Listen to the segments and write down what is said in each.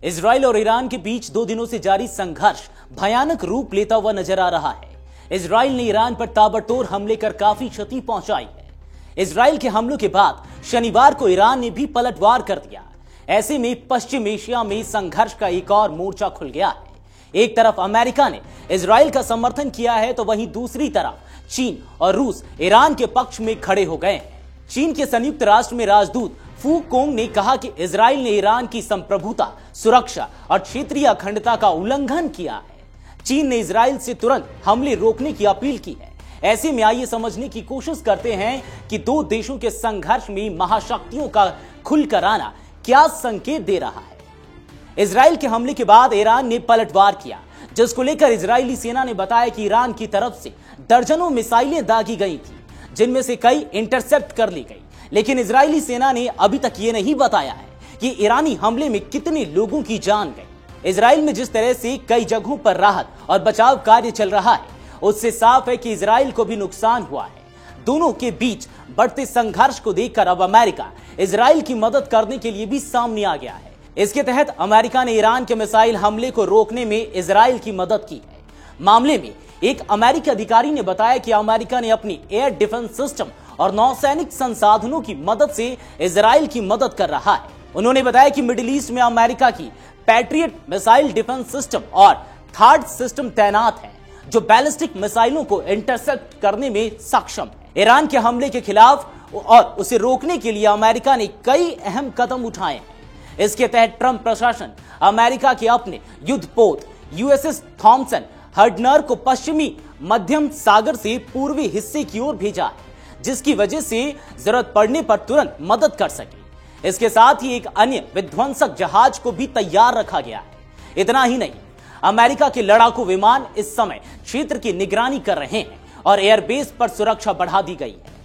Israel और Iran के बीच 2 दिनों से जारी संघर्ष भयानक रूप लेता हुआ नजर आ रहा है। इजराइल ने ईरान पर ताबड़तोड़ हमले कर काफी क्षति पहुंचाई है। इजराइल के हमलों के बाद शनिवार को ईरान ने भी पलटवार कर दिया। ऐसे में पश्चिम एशिया में संघर्ष का एक और मोर्चा खुल गया है। एक तरफ अमेरिका ने इजराइल का समर्थन किया है, तो वहीं दूसरी तरफ चीन और रूस ईरान के पक्ष में खड़े हो गए हैं। चीन के संयुक्त राष्ट्र में राजदूत फू कोंग ने कहा कि इजराइल ने ईरान की संप्रभुता, सुरक्षा और क्षेत्रीय अखंडता का उल्लंघन किया है। चीन ने इजराइल से तुरंत हमले रोकने की अपील की है। ऐसे में आइए समझने की कोशिश करते हैं कि दो देशों के संघर्ष में महाशक्तियों का खुलकर आना क्या संकेत दे रहा है। इजराइल के हमले के बाद ईरान ने पलटवार किया, जिसको लेकर इजरायली सेना ने बताया कि ईरान की तरफ से दर्जनों मिसाइलें दागी गई थी, जिनमें से कई इंटरसेप्ट कर ली गई। लेकिन इजरायली सेना ने अभी तक ये नहीं बताया है कि ईरानी हमले में कितने लोगों की जान गई। इजराइल में जिस तरह से कई जगहों पर राहत और बचाव कार्य चल रहा है, उससे साफ है कि इजराइल को भी नुकसान हुआ है। दोनों के बीच बढ़ते संघर्ष को देखकर अब अमेरिका इजराइल की मदद करने के लिए भी सामने आ गया है। इसके तहत अमेरिका ने ईरान के मिसाइल हमले को रोकने में इजराइल की मदद की है। मामले में एक अमेरिकी अधिकारी ने बताया कि अमेरिका ने अपनी एयर डिफेंस सिस्टम और नौसैनिक संसाधनों की मदद से इजराइल की मदद कर रहा है। उन्होंने बताया कि मिडिल ईस्ट में अमेरिका की पैट्रियट मिसाइल डिफेंस सिस्टम और थार्ड सिस्टम तैनात है, जो बैलिस्टिक मिसाइलों को इंटरसेप्ट करने में सक्षम है। ईरान के हमले के खिलाफ और उसे रोकने के लिए अमेरिका ने कई अहम कदम उठाए हैं। इसके तहत ट्रंप प्रशासन अमेरिका के अपने युद्धपोत यूएसएस थॉमसन हर्डनर को पश्चिमी मध्यम सागर से पूर्वी हिस्से की ओर भेजा है, जिसकी वजह से जरूरत पड़ने पर तुरंत मदद कर सके। इसके साथ ही एक अन्य विध्वंसक जहाज को भी तैयार रखा गया है। इतना ही नहीं, अमेरिका के लड़ाकू विमान इस समय क्षेत्र की निगरानी कर रहे हैं और एयरबेस पर सुरक्षा बढ़ा दी गई है।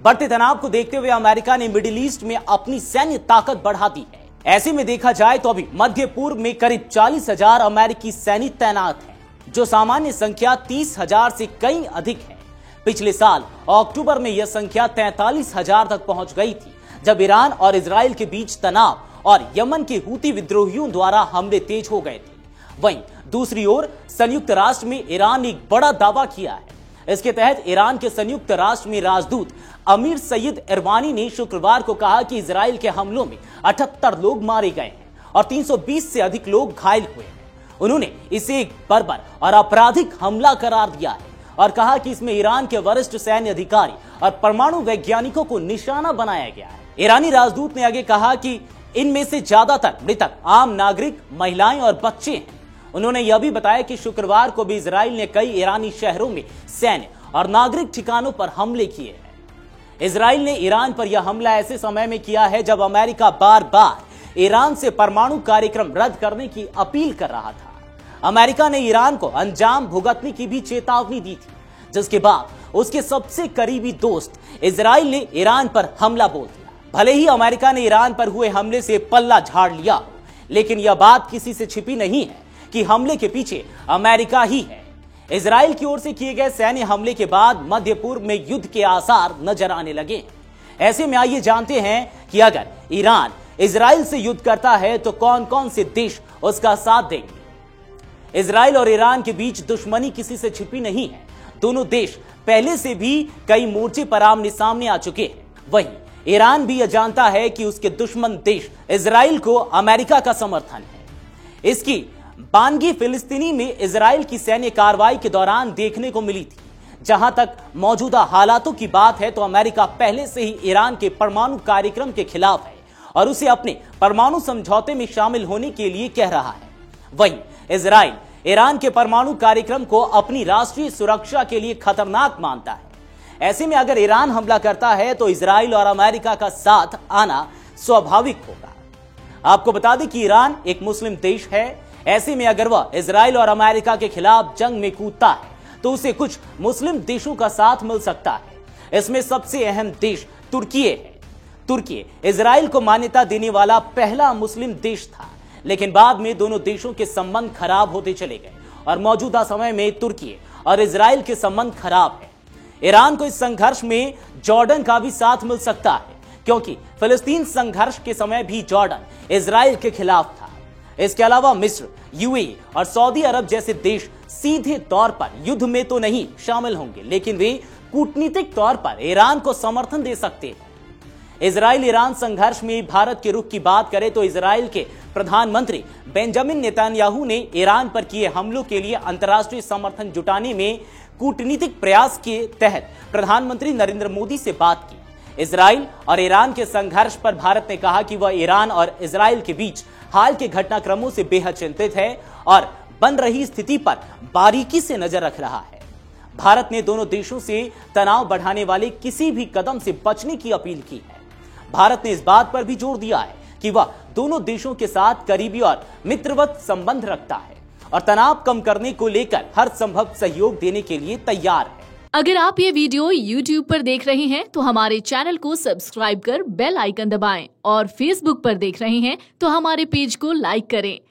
बढ़ते तनाव को देखते हुए अमेरिका ने मिडिल ईस्ट में अपनी सैन्य ताकत बढ़ा दी है। ऐसे में देखा जाए तो अभी मध्य पूर्व में करीब 40,000 अमेरिकी सैनिक तैनात हैं, जो सामान्य संख्या 30,000 से कहीं अधिक है। पिछले साल अक्टूबर में यह संख्या 43,000 तक पहुंच गई थी, जब ईरान और इजराइल के बीच तनाव और यमन के हूती विद्रोहियों द्वारा हमले तेज हो गए थे। वहीं दूसरी ओर संयुक्त राष्ट्र में ईरान ने एक बड़ा दावा किया है। इसके तहत ईरान के संयुक्त राष्ट्र में राजदूत अमीर सईद इरवानी ने शुक्रवार को कहा कि इजराइल के हमलों में 78 लोग मारे गए हैं और 320 से अधिक लोग घायल हुए हैं। उन्होंने इसे एक बर्बर और आपराधिक हमला करार दिया है और कहा कि इसमें ईरान के वरिष्ठ सैन्य अधिकारी और परमाणु वैज्ञानिकों को निशाना बनाया गया है। ईरानी राजदूत ने आगे कहा कि इनमें से ज्यादातर मृतक आम नागरिक, महिलाएं और बच्चे हैं। उन्होंने यह भी बताया कि शुक्रवार को भी इजराइल ने कई ईरानी शहरों में सैन्य और नागरिक ठिकानों पर हमले किए हैं। इजराइल ने ईरान पर यह हमला ऐसे समय में किया है जब अमेरिका बार बार ईरान से परमाणु कार्यक्रम रद्द करने की अपील कर रहा था। अमेरिका ने ईरान को अंजाम भुगतने की भी चेतावनी दी थी, जिसके बाद उसके सबसे करीबी दोस्त इजराइल ने ईरान पर हमला बोल दिया। भले ही अमेरिका ने ईरान पर हुए हमले से पल्ला झाड़ लिया हो, लेकिन यह बात किसी से छिपी नहीं है कि हमले के पीछे अमेरिका ही है। इजराइल की ओर से किए गए सैन्य हमले के बाद मध्य पूर्व में युद्ध के आसार नजर आने लगे। ऐसे में आइए जानते हैं कि अगर ईरान इजराइल से युद्ध करता है तो कौन कौन से देश उसका साथ देंगे। इजराइल और ईरान के बीच दुश्मनी किसी से छिपी नहीं है। दोनों देश पहले से भी कई मोर्चे पर आमने सामने आ चुके हैं। वहीं ईरान भी यह जानता है कि उसके दुश्मन देश इजराइल को अमेरिका का समर्थन है। इसकी बानगी फिलिस्तीनी में इजराइल की सैन्य कार्रवाई के दौरान देखने को मिली थी। जहां तक मौजूदा हालातों की बात है तो अमेरिका पहले से ही ईरान के परमाणु कार्यक्रम के खिलाफ है और उसे अपने परमाणु समझौते में शामिल होने के लिए कह रहा है। वहीं इजराइल ईरान के परमाणु कार्यक्रम को अपनी राष्ट्रीय सुरक्षा के लिए खतरनाक मानता है। ऐसे में अगर ईरान हमला करता है तो इजराइल और अमेरिका का साथ आना स्वाभाविक होगा। आपको बता दें कि ईरान एक मुस्लिम देश है। ऐसे में अगर वह इजराइल और अमेरिका के खिलाफ जंग में कूदता है तो उसे कुछ मुस्लिम देशों का साथ मिल सकता है। इसमें सबसे अहम देश तुर्की है। तुर्की इजराइल को मान्यता देने वाला पहला मुस्लिम देश था, लेकिन बाद में दोनों देशों के संबंध खराब होते चले गए और मौजूदा समय में तुर्की और इजराइल के संबंध खराब है। ईरान को इस संघर्ष में जॉर्डन का भी साथ मिल सकता है, क्योंकि फिलिस्तीन संघर्ष के समय भी जॉर्डन इजराइल के खिलाफ था। इसके अलावा मिस्र, यूएई और सऊदी अरब जैसे देश सीधे तौर पर युद्ध में तो नहीं शामिल होंगे, लेकिन वे कूटनीतिक तौर पर ईरान को समर्थन दे सकते हैं। इजराइल ईरान संघर्ष में भारत के रुख की बात करें तो इजराइल के प्रधानमंत्री बेंजामिन नेतन्याहू ने ईरान पर किए हमलों के लिए अंतर्राष्ट्रीय समर्थन जुटाने में कूटनीतिक प्रयास के तहत प्रधानमंत्री नरेंद्र मोदी से बात की। इजराइल और ईरान के संघर्ष पर भारत ने कहा कि वह ईरान और इजराइल के बीच हाल के घटनाक्रमों से बेहद चिंतित है और बन रही स्थिति पर बारीकी से नजर रख रहा है। भारत ने दोनों देशों से तनाव बढ़ाने वाले किसी भी कदम से बचने की अपील की है। भारत ने इस बात पर भी जोर दिया है कि वह दोनों देशों के साथ करीबी और मित्रवत संबंध रखता है और तनाव कम करने को लेकर हर संभव सहयोग देने के लिए तैयार है। अगर आप ये वीडियो YouTube पर देख रहे हैं तो हमारे चैनल को सब्सक्राइब कर बेल आइकन दबाएं और Facebook पर देख रहे हैं तो हमारे पेज को लाइक करें।